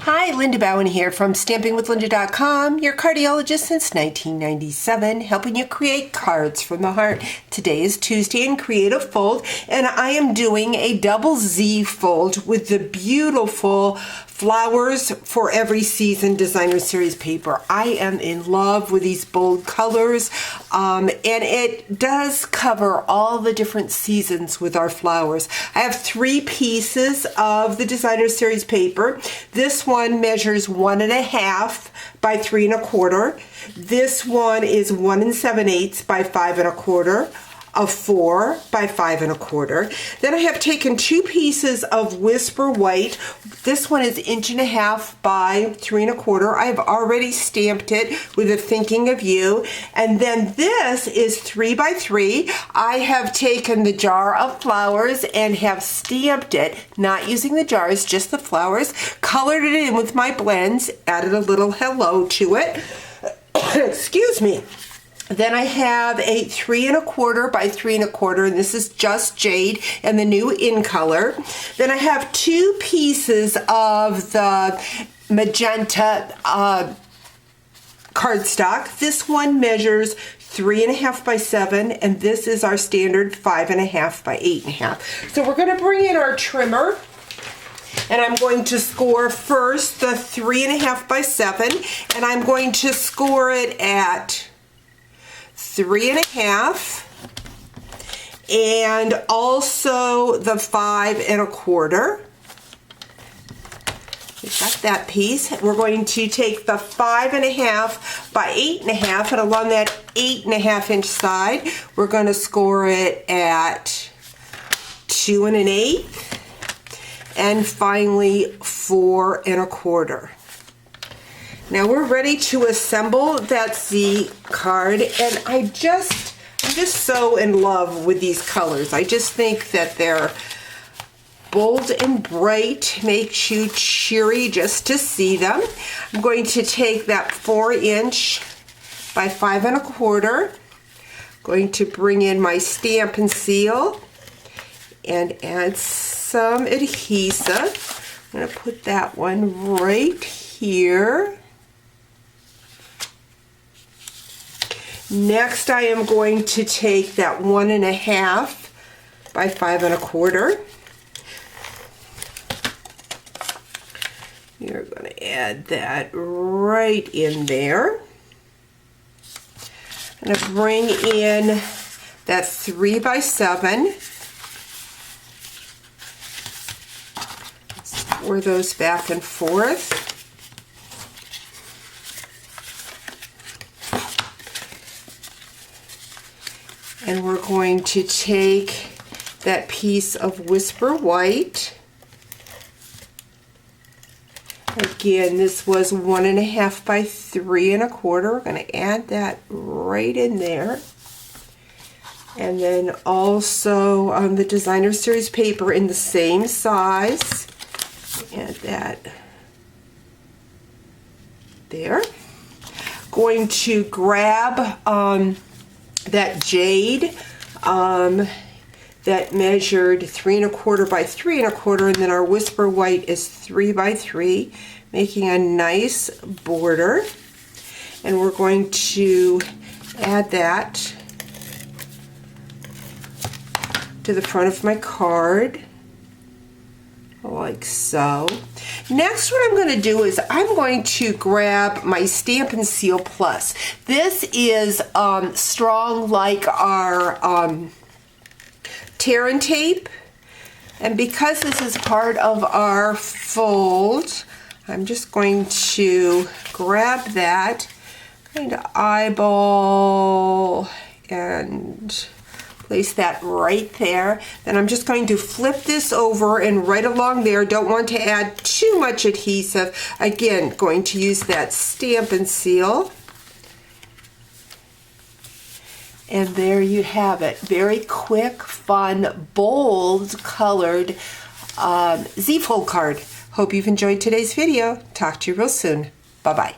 Hi, Linda Bowen here from StampingWithLinda.com, your cardiologist since 1997, helping you create cards from the heart. Today is Tuesday in Creative Fold, and I am doing a double Z fold with the beautiful Flowers for Every Season Designer Series paper. I am in love with these bold colors, and it does cover all the different seasons with our flowers. I have 3 pieces of the Designer Series paper. This one measures 1.5 by 3 1/4. This one is 1 7/8 by 5 1/4. A 4 by 5 1/4. Then I have taken 2 pieces of Whisper White. This one is 1.5 by 3 1/4. I've already stamped it with a thinking of you. And then this is 3 by 3. I have taken the jar of flowers and have stamped it, not using the jars, just the flowers, colored it in with my blends, added a little hello to it. Excuse me. Then I have a 3 1/4 by 3 1/4, and this is just jade and the new in color. Then I have 2 pieces of the magenta cardstock. This one measures 3 1/2 by 7, and this is our standard 5 1/2 by 8 1/2. So we're going to bring in our trimmer. And I'm going to score first the 3 1/2 by 7, and I'm going to score it at 3 1/2, and also the 5 1/4. We've got that piece. We're going to take the 5 1/2 by 8 1/2, and along that 8 1/2 inch side, we're going to score it at 2 1/8, and finally 4 1/4. Now we're ready to assemble that Z card, and I'm just so in love with these colors. I just think that they're bold and bright, makes you cheery just to see them. I'm going to take that 4 inch by 5 1/4, going to bring in my stamp and seal and add some adhesive. I'm going to put that one right here. Next, I am going to take that 1 1/2 by 5 1/4. You're going to add that right in there. I'm going to bring in that 3 by 7. Score those back and forth. And we're going to take that piece of Whisper White. Again, this was 1 1/2 by 3 1/4. We're going to add that right in there. And then also on the Designer Series paper in the same size, add that there. Going to grab that jade that measured 3 1/4 by 3 1/4, and then our Whisper White is 3 by 3, making a nice border. And we're going to add that to the front of my card, like so. Next, what I'm going to do is I'm going to grab my Stamp and Seal Plus. This is strong like our tear and tape, and because this is part of our fold, I'm just going to grab that, kind of eyeball and place that right there. Then I'm just going to flip this over and right along there. Don't want to add too much adhesive. Again, going to use that Stamp and Seal. And there you have it. Very quick, fun, bold colored Z fold card. Hope you've enjoyed today's video. Talk to you real soon. Bye-bye.